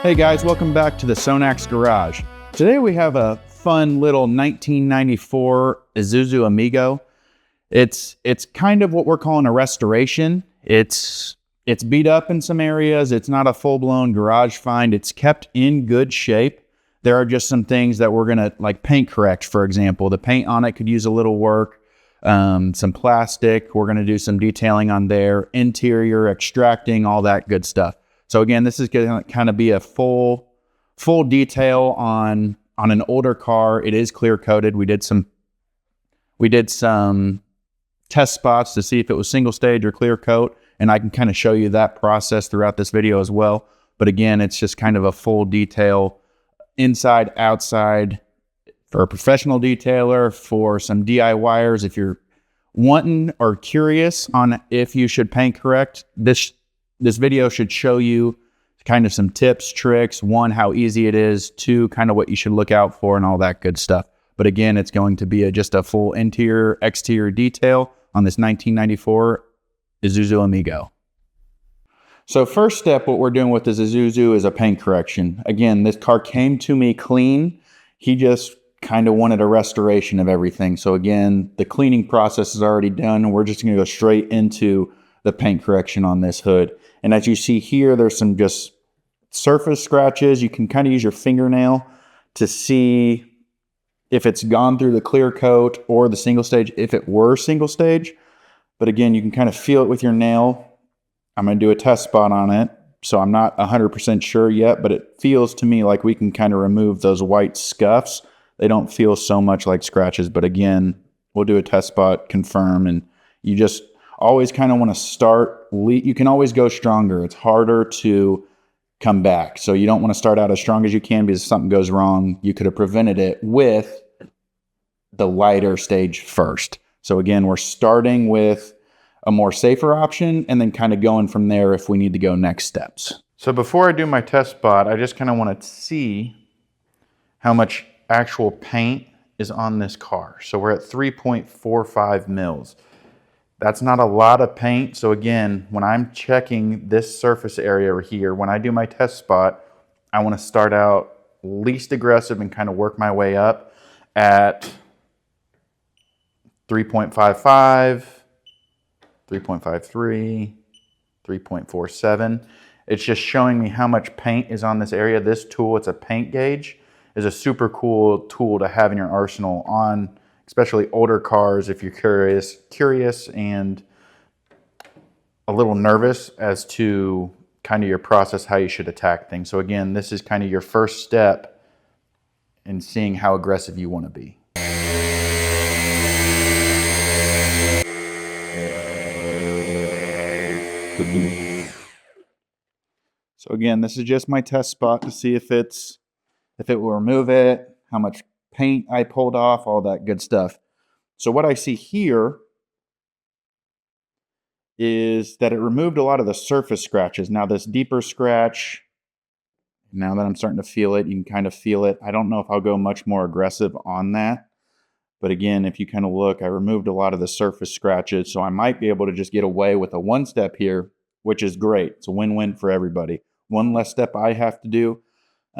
Hey guys, welcome back to the SONAX Garage. Today we have a fun little 1994 Isuzu Amigo. It's kind of what we're calling a restoration. It's beat up in some areas. It's not a full-blown garage find. It's kept in good shape. There are just some things that we're gonna like paint correct, for example. The paint on it could use a little work. Some plastic. We're gonna do some detailing on there, interior, extracting, all that good stuff. So again, this is going to kind of be a full detail on an older car. It is clear coated. We did some test spots to see if it was single stage or clear coat, and I can kind of show you that process throughout this video as well. But again, it's just kind of a full detail, inside, outside, for a professional detailer, for some DIYers. If you're wanting or curious on if you should paint correct, this video should show you kind of some tips, tricks, one, how easy it is, two, kind of what you should look out for and all that good stuff. But again, it's going to be just a full interior, exterior detail on this 1994 Isuzu Amigo. So first step, what we're doing with this Isuzu is a paint correction. Again, this car came to me clean. He just kind of wanted a restoration of everything. So again, the cleaning process is already done, and we're just going to go straight into the paint correction on this hood. And as you see here, there's some just surface scratches. You can kind of use your fingernail to see if it's gone through the clear coat or the single stage, if it were single stage. But again, you can kind of feel it with your nail. I'm going to do a test spot on it, so I'm not 100% sure yet, but it feels to me like we can kind of remove those white scuffs. They don't feel so much like scratches, but again, we'll do a test spot, confirm, and you just always kind of want to start, you can always go stronger. It's harder to come back. So you don't want to start out as strong as you can, because if something goes wrong, you could have prevented it with the lighter stage first. So again, we're starting with a more safer option and then kind of going from there if we need to go next steps. So before I do my test spot, I just kind of want to see how much actual paint is on this car. So we're at 3.45 mils. That's not a lot of paint. So again, when I'm checking this surface area here, when I do my test spot, I want to start out least aggressive and kind of work my way up at 3.55, 3.53, 3.47. It's just showing me how much paint is on this area. This tool, it's a paint gauge, is a super cool tool to have in your arsenal on especially older cars if you're curious and a little nervous as to kind of your process, how you should attack things. So again, this is kind of your first step in seeing how aggressive you want to be. So again, this is just my test spot to see if it will remove it, how much paint I pulled off, all that good stuff. So what I see here is that it removed a lot of the surface scratches. Now this deeper scratch, now that I'm starting to feel it, you can kind of feel it. I don't know if I'll go much more aggressive on that. But again, if you kind of look, I removed a lot of the surface scratches. So I might be able to just get away with a one step here, which is great. It's a win-win for everybody. One less step I have to do.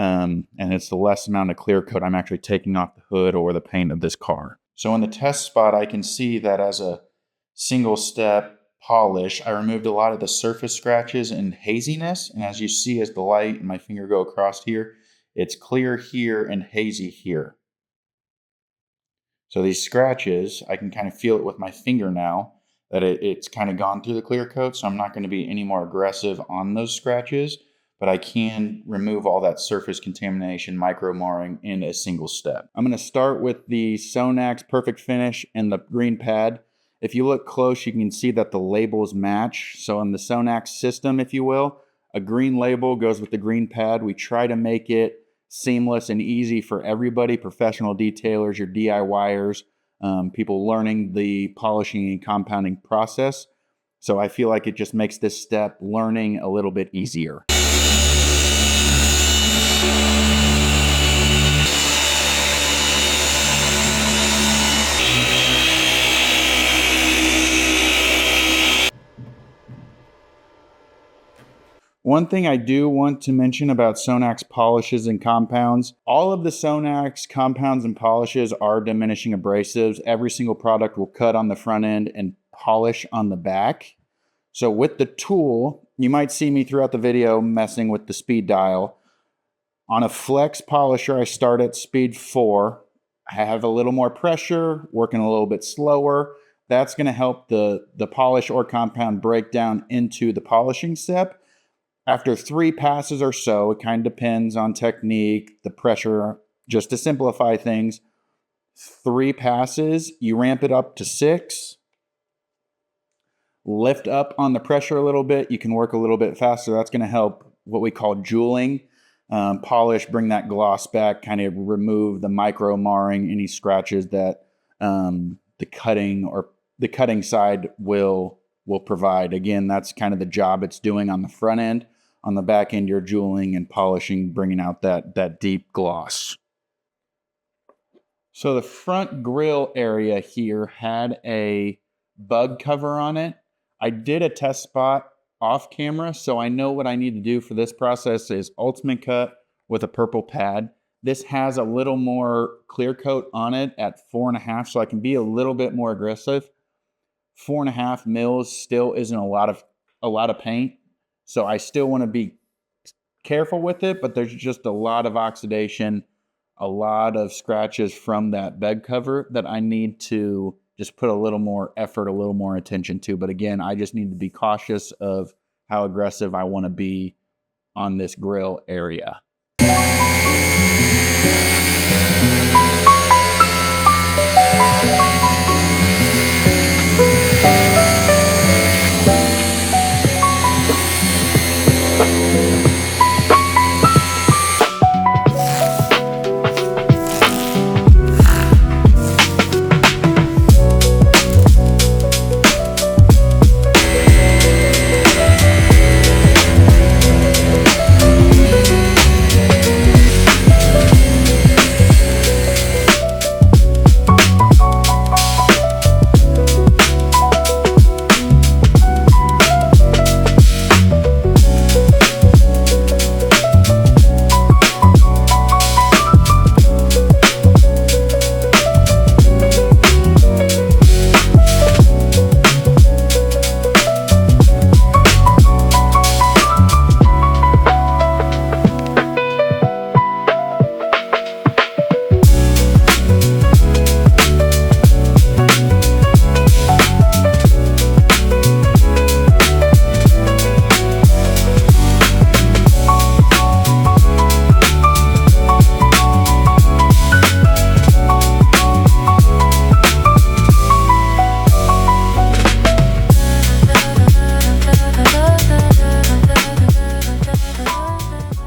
And it's the less amount of clear coat I'm actually taking off the hood or the paint of this car. So in the test spot, I can see that as a single step polish, I removed a lot of the surface scratches and haziness. And as you see, as the light and my finger go across here, it's clear here and hazy here. So these scratches, I can kind of feel it with my finger now that it's kind of gone through the clear coat. So I'm not going to be any more aggressive on those scratches, but I can remove all that surface contamination, micro marring in a single step. I'm going to start with the SONAX Perfect Finish and the green pad. If you look close, you can see that the labels match. So in the SONAX system, if you will, a green label goes with the green pad. We try to make it seamless and easy for everybody, professional detailers, your DIYers, people learning the polishing and compounding process. So I feel like it just makes this step learning a little bit easier. One thing I do want to mention about SONAX polishes and compounds, all of the SONAX compounds and polishes are diminishing abrasives. Every single product will cut on the front end and polish on the back. So with the tool, you might see me throughout the video messing with the speed dial. On a flex polisher, I start at speed 4. I have a little more pressure, working a little bit slower. That's going to help the polish or compound break down into the polishing step. After 3 passes or so, it kind of depends on technique, the pressure, just to simplify things. 3 passes, you ramp it up to 6. Lift up on the pressure a little bit. You can work a little bit faster. That's going to help what we call jeweling. Polish, bring that gloss back, kind of remove the micro marring, any scratches that the cutting side will provide. Again, that's kind of the job it's doing on the front end. On the back end, you're jeweling and polishing, bringing out that deep gloss. So the front grill area here had a bug cover on it. I did a test spot off camera, so I know what I need to do for this process is ultimate cut with a purple pad. This has a little more clear coat on it at 4.5, so I can be a little bit more aggressive. 4.5 mils still isn't a lot of paint, so I still want to be careful with it, but there's just a lot of oxidation, a lot of scratches from that bed cover that I need to just put a little more effort, a little more attention to. But again, I just need to be cautious of how aggressive I want to be on this grill area.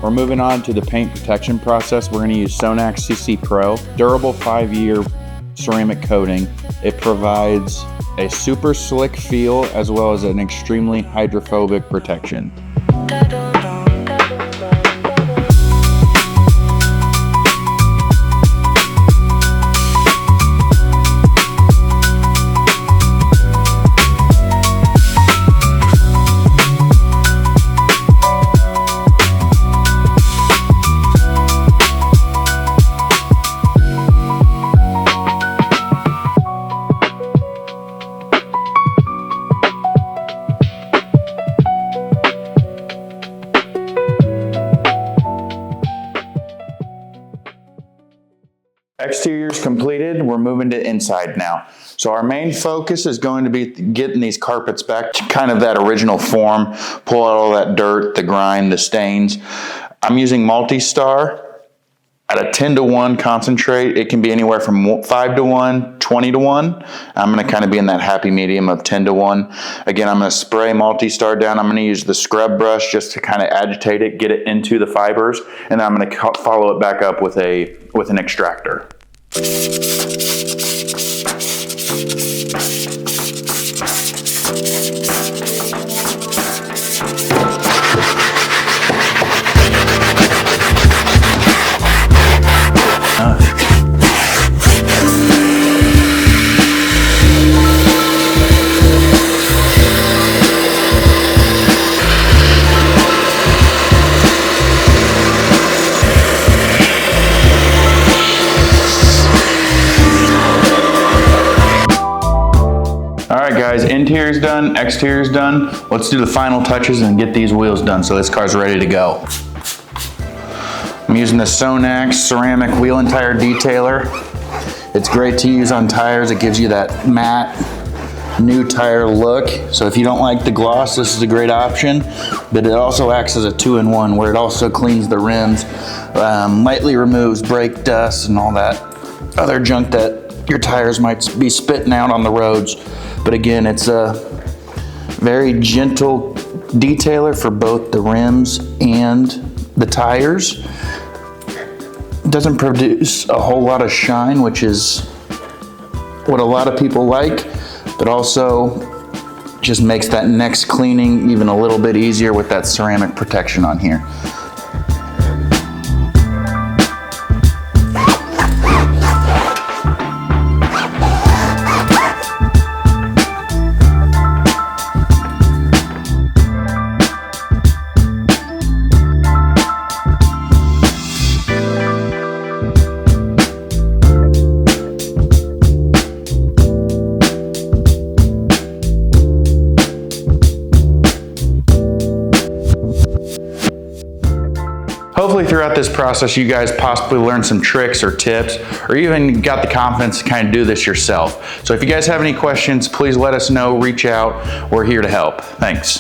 We're moving on to the paint protection process. We're going to use SONAX CC Pro, durable 5-year ceramic coating. It provides a super slick feel as well as an extremely hydrophobic protection. Exterior's completed, we're moving to inside now. So our main focus is going to be getting these carpets back to kind of that original form, pull out all that dirt, the grime, the stains. I'm using MultiStar at a 10-to-1 concentrate. It can be anywhere from 5-to-1, 20-to-1. I'm gonna kind of be in that happy medium of 10-to-1. Again, I'm gonna spray MultiStar down. I'm gonna use the scrub brush just to kind of agitate it, get it into the fibers, and then I'm gonna follow it back up with an extractor. interior's done, exterior's done. Let's do the final touches and get these wheels done so this car's ready to go. I'm using the SONAX ceramic wheel and tire detailer. It's great to use on tires. It gives you that matte, new tire look. So if you don't like the gloss, this is a great option. But it also acts as a 2-in-1 where it also cleans the rims, lightly removes brake dust and all that other junk that your tires might be spitting out on the roads. But again, it's a very gentle detailer for both the rims and the tires. Doesn't produce a whole lot of shine, which is what a lot of people like, but also just makes that next cleaning even a little bit easier with that ceramic protection on here. Hopefully throughout this process, you guys possibly learned some tricks or tips, or even got the confidence to kind of do this yourself. So if you guys have any questions, please let us know, reach out. We're here to help. Thanks.